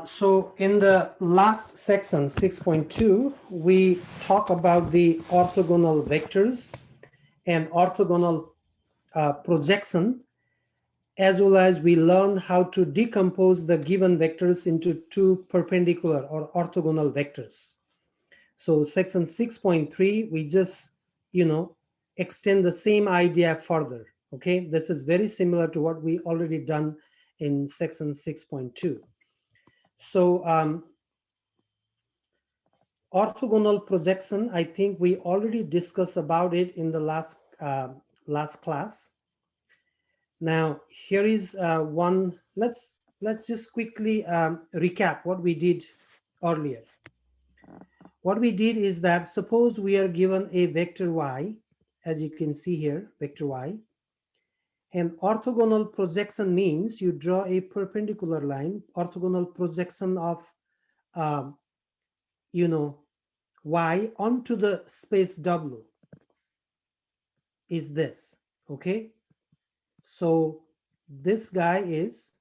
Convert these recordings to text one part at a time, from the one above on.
So in the last section, 6.2, we talk about the orthogonal vectors and orthogonal projection, as well as we learn how to decompose the given vectors into two perpendicular or orthogonal vectors. So section 6.3, we just, extend the same idea further. Okay, this is very similar to what we already done in section 6.2. So orthogonal projection, I think we already discussed about it in the last class. Now here is one. Let's just quickly recap what we did earlier. What we did is that suppose we are given a vector y, as you can see here, vector y, and orthogonal projection means you draw a perpendicular line. Orthogonal projection of y onto the space W is this. Okay, so this guy is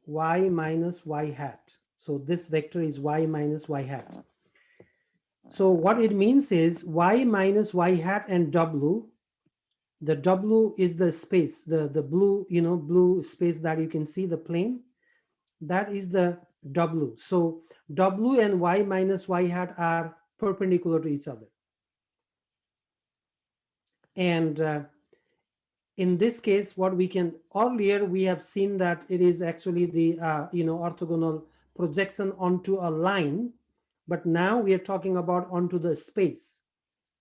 y minus y hat. So this vector is y minus y hat. So what it means is y minus y hat and W. The W is the space, the blue, blue space that you can see, the plane. That is the W. So W and y minus y hat are perpendicular to each other. And in this case, what we can, earlier we have seen that it is actually the orthogonal projection onto a line, but now we are talking about onto the space,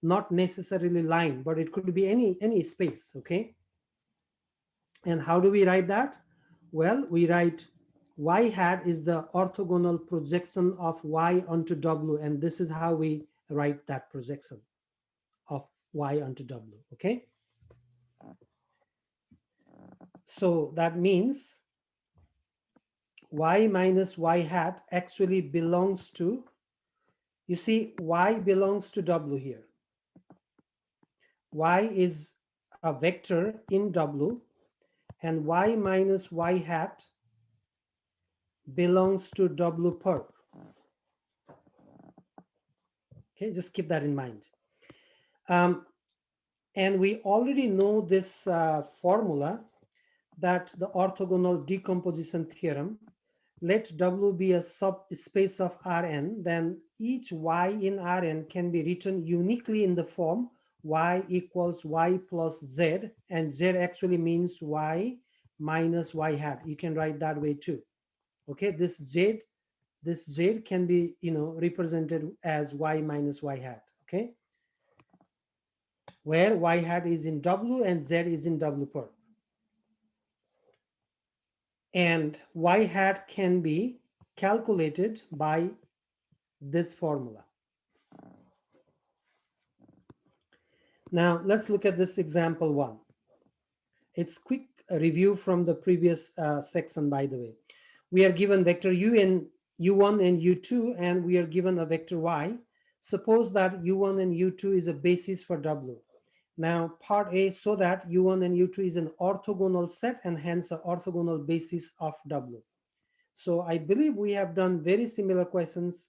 not necessarily line, but it could be any space. Okay, and how do we write that? Well, we write y hat is the orthogonal projection of y onto W, and this is how we write that projection of y onto W. Okay, so that means y minus y hat actually belongs to, you see, y belongs to W here. Y is a vector in W, and y minus y hat belongs to W perp. Okay, just keep that in mind. And we already know this formula, that the orthogonal decomposition theorem. Let W be a subspace of Rn, then each y in Rn can be written uniquely in the form y equals y plus z, and z actually means y minus y hat. You can write that way too. Okay, this z can be represented as y minus y hat. Okay, where y hat is in W and z is in W perp. And y hat can be calculated by this formula. Now let's look at this example 1. It's quick review from the previous section, by the way. We are given vector u and u1 and u2, and we are given a vector y. Suppose that u1 and u2 is a basis for W. Now part A, so that u1 and u2 is an orthogonal set and hence an orthogonal basis of W. So I believe we have done very similar questions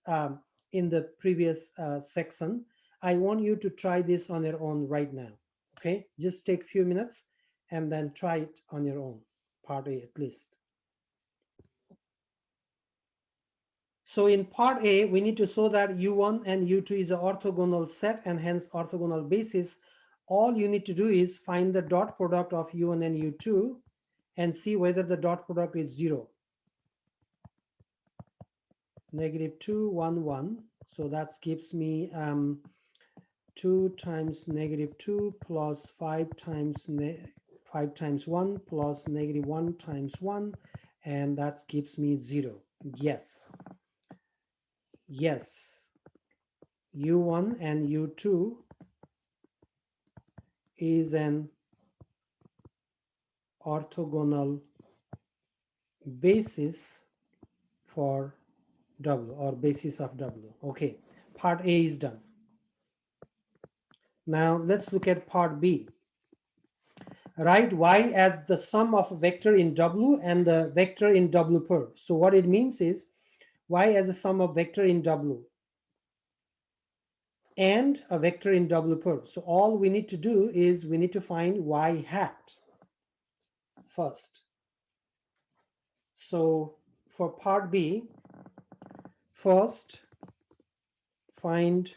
in the previous section. I want you to try this on your own right now. Okay, just take a few minutes and then try it on your own, part A at least. So in part A, we need to show that u1 and u2 is an orthogonal set and hence orthogonal basis. All you need to do is find the dot product of u1 and u2 and see whether the dot product is 0. -2, 1, 1. So that gives me 2 times -2 plus 5 times 1 plus -1 times 1, and that gives me 0. Yes. Yes. u1 and u2 is an orthogonal basis for W, or basis of W. Okay, part A is done. Now let's look at part B. write y as the sum of a vector in W and the vector in W per. So what it means is y as a sum of vector in W and a vector in W per. So all we need to do is we need to find y hat first. So for part B, first find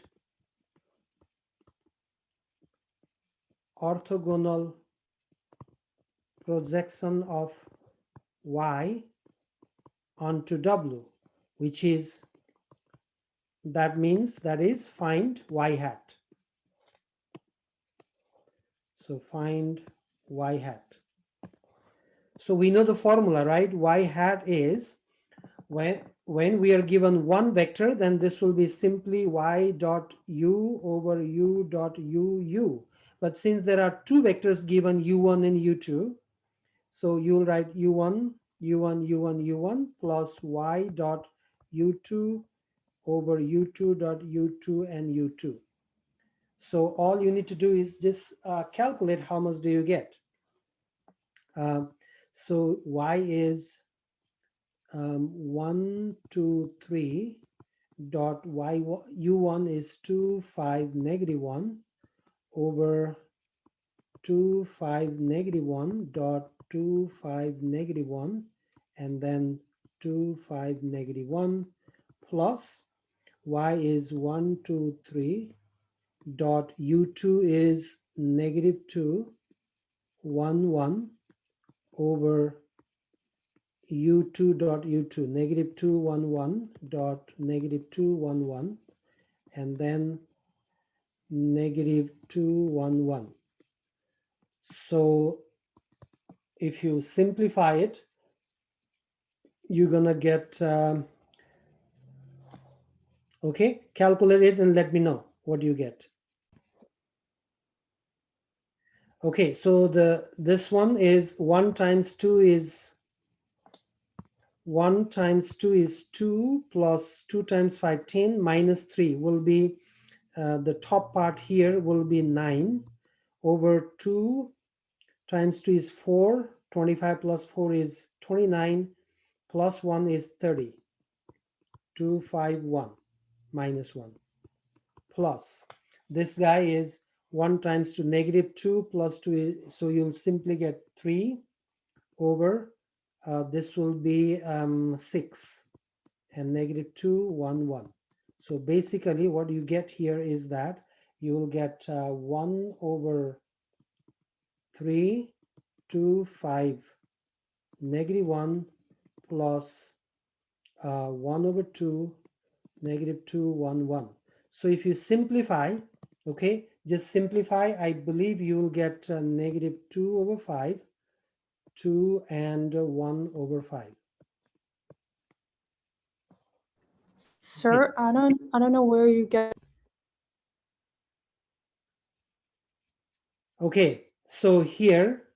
orthogonal projection of y onto W, which is, that means that is find y hat. So find y hat. So we know the formula, right? Y hat is when we are given one vector, then this will be simply y dot u over u dot u. But since there are two vectors given u1 and u2, so you'll write u1, u1, u1, u1 plus y dot u2 over u2 dot u2 and u2. So all you need to do is just calculate how much do you get. So y is 1, 2, 3 dot y u1 is 2, 5, -1 over 2, 5, -1 dot 2, 5, -1 and then 2, 5, -1 plus y is 1, 2, 3 dot u2 is -2, 1, 1 over u2 dot u2, -2, 1, 1 dot -2, 1, 1 and then -2, 1, 1. So if you simplify it, you're gonna get okay, calculate it and let me know what you get. Okay, so this one is 1 times 2 is 1 times 2 is 2 plus 2 times 5 10 minus 3 will be the top part here will be 9 over 2 times 2 is 4, 25 plus 4 is 29 plus 1 is 30, 251 minus 1 plus this guy is 1 times 2 -2 plus 2 is, so you'll simply get 3 over this will be 6 and -2 1 1. So basically what you get here is that you will get 1 over 3 2 5 -1 plus 1 over 2 -2 1 1. So if you simplify, okay, just simplify, I believe you will get -2 over 5, 2 and 1 over 5. Okay. Sir, I don't know where you get. Okay, so here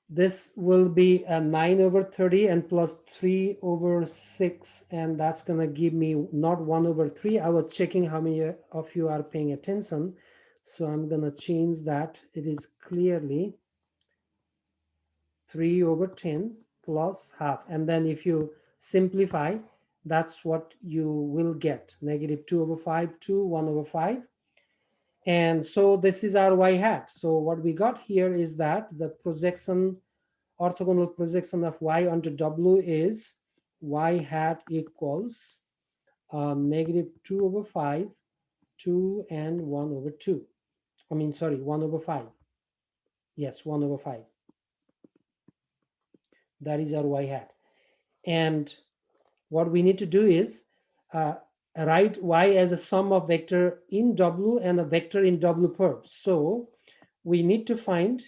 this will be a 9 over 30 and plus 3 over 6, and that's gonna give me not 1 over 3. I was checking how many of you are paying attention, so I'm gonna change that. It is clearly 3 over 10 plus half, and then if you simplify, that's what you will get, -2 over 5 to 1 over 5. And so this is our y hat. So what we got here is that the projection, orthogonal projection of y onto W is y hat equals -2 over 5, 2 and 1 over 2. I mean, sorry, 1 over 5. Yes, 1 over 5. That is our y hat. And what we need to do is write y as a sum of vector in W and a vector in W per. So we need to find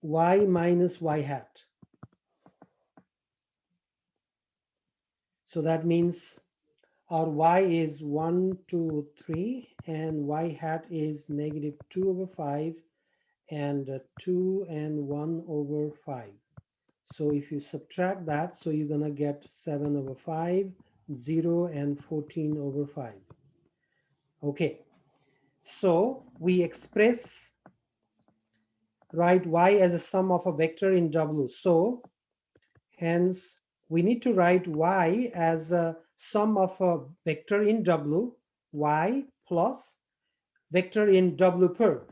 y minus y hat. So that means our y is 1, 2, 3, and y hat is -2 over 5 and 2 and 1 over 5. So if you subtract that, so you're gonna get 7 over 5, 0 and 14 over 5. Okay, so we express write y as a sum of a vector in W. So hence we need to write y as a sum of a vector in W, y plus vector in W per.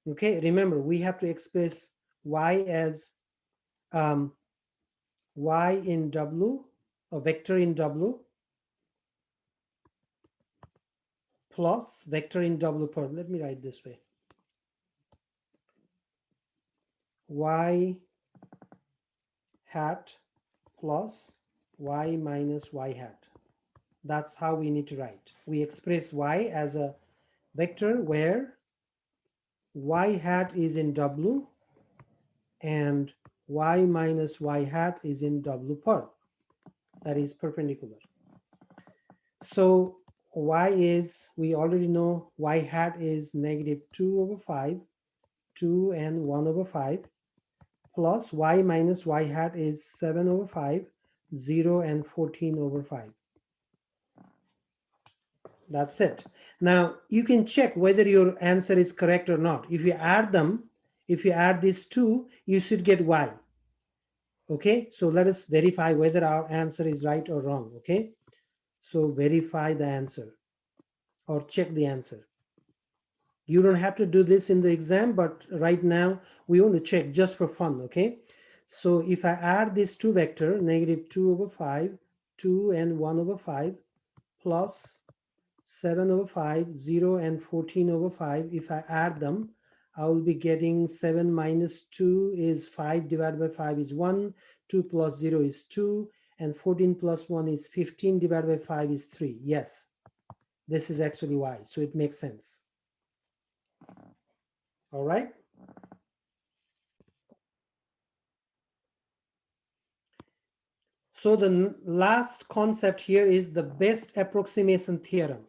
Okay, remember we have to express y as um, y in W, a vector in W plus vector in W per. Let me write this way. Y hat plus y minus y hat. That's how we need to write. We express y as a vector where y hat is in W and y minus y hat is in W per. That is perpendicular. So y is, we already know y hat is negative 2 over 5, 2 and 1 over 5, plus y minus y hat is 7 over 5, 0 and 14 over 5. That's it. Now you can check whether your answer is correct or not. If you add them, if you add these two, you should get y. Okay, so let us verify whether our answer is right or wrong. Okay, so verify the answer or check the answer. You don't have to do this in the exam, but right now we want to check just for fun. Okay, so if I add these two vector, negative 2 over 5, 2 and 1 over 5, plus 7 over 5, 0 and 14 over 5, if I add them, I will be getting 7 minus 2 is 5 divided by 5 is 1, 2 plus 0 is 2, and 14 plus 1 is 15 divided by 5 is 3. Yes, this is actually y, so it makes sense. All right. So the last concept here is the best approximation theorem.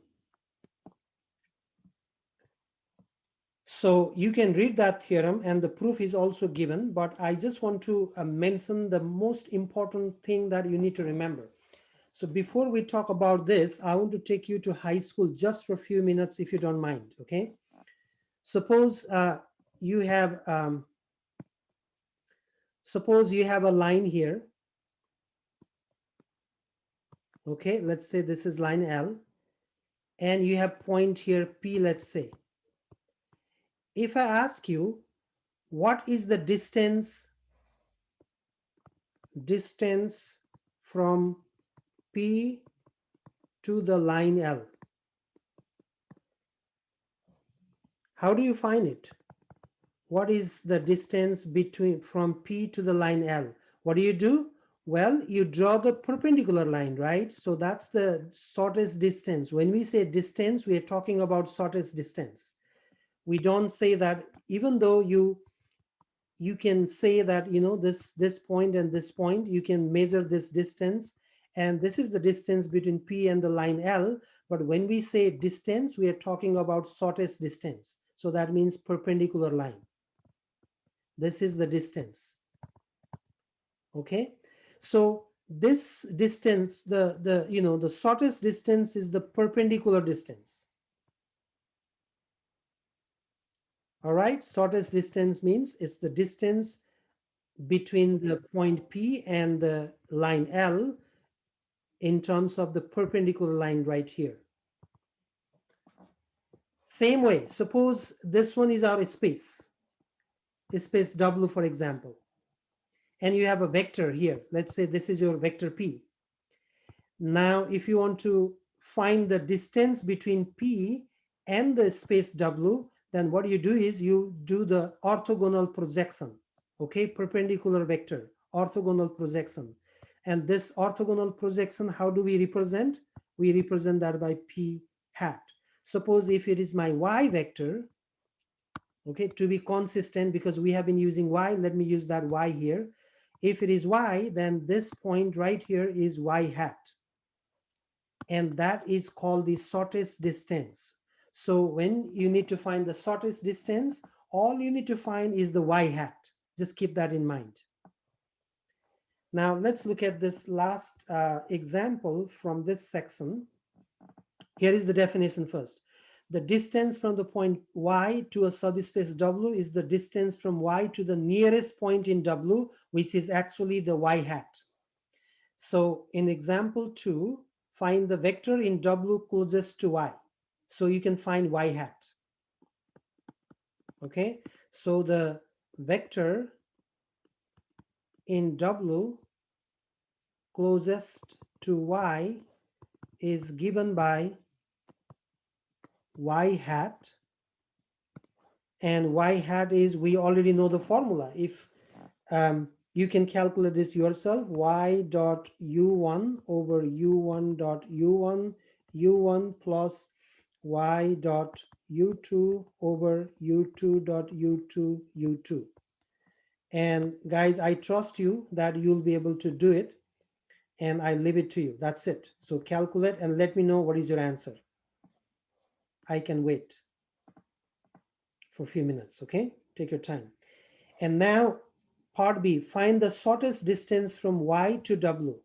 So you can read that theorem and the proof is also given, but I just want to mention the most important thing that you need to remember. So before we talk about this, I want to take you to high school just for a few minutes if you don't mind, okay? Suppose you have a line here, okay? Let's say this is line L, and you have point here P, let's say. If I ask you, what is the distance from P to the line L? How do you find it? What is the distance from P to the line L? What do? Well, you draw the perpendicular line, right? So that's the shortest distance. When we say distance, we are talking about shortest distance. We don't say that, even though you can say that, you know, this point and this point, you can measure this distance, and this is the distance between P and the line L. But when we say distance, we are talking about shortest distance. So that means perpendicular line. This is the distance. Okay, so this distance, the shortest distance is the perpendicular distance. All right, shortest distance means it's the distance between the point P and the line L in terms of the perpendicular line right here. Same way, suppose this one is our space W, for example, and you have a vector here. Let's say this is your vector P. Now, if you want to find the distance between P and the space W, then what you do is you do the orthogonal projection, okay, perpendicular vector, orthogonal projection. And this orthogonal projection, how do we represent? We represent that by P hat. Suppose if it is my Y vector, okay, to be consistent, because we have been using Y, let me use that Y here. If it is Y, then this point right here is Y hat. And that is called the shortest distance. So when you need to find the shortest distance, all you need to find is the Y hat. Just keep that in mind. Now let's look at this last example from this section. Here is the definition first. The distance from the point y to a subspace W is the distance from y to the nearest point in W, which is actually the y hat. So in example 2, find the vector in W closest to y. So you can find y hat. Okay, so the vector in W closest to y is given by y hat, and y hat is, we already know the formula. If you can calculate this yourself, y dot u1 over u1 dot u1 u1 plus y dot u2 over u2 dot u2 u2. And guys, I trust you that you'll be able to do it, and I leave it to you. That's it. So calculate and let me know what is your answer. I can wait for a few minutes. Okay, take your time. And now part B, find the shortest distance from y to W.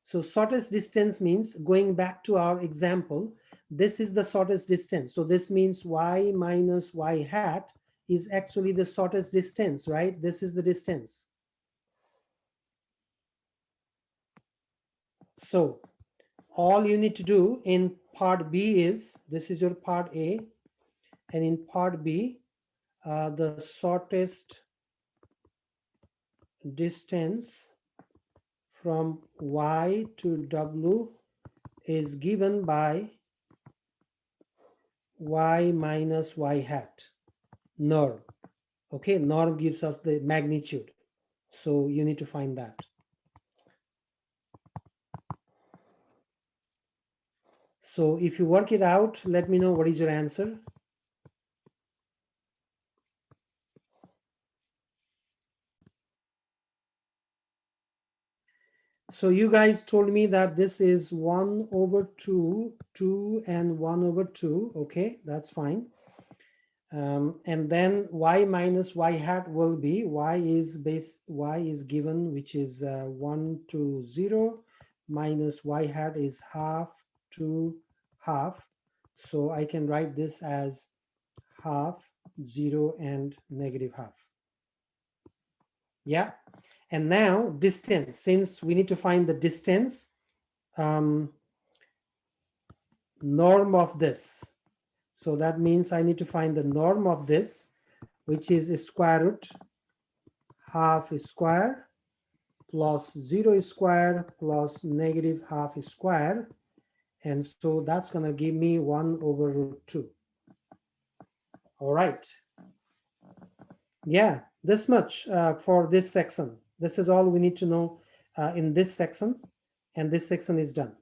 So shortest distance means, going back to our example, this is the shortest distance. So this means y minus y hat is actually the shortest distance, right? This is the distance. So all you need to do in part B is, this is your part A, and in part B, the shortest distance from y to W is given by y minus y hat, norm. Okay, norm gives us the magnitude. So you need to find that. So if you work it out, let me know what is your answer. So you guys told me that this is 1 over 2, 2 and 1 over 2. Okay, that's fine. And then y minus y hat will be, y is given, which is 1 to 0, minus y hat is half to half. So I can write this as half, 0 and negative half. Yeah. And now distance, since we need to find the distance, norm of this. So that means I need to find the norm of this, which is square root half square plus 0 square plus negative half square. And so that's going to give me 1 over root 2. All right. Yeah, this much for this section. This is all we need to know in this section, and this section is done.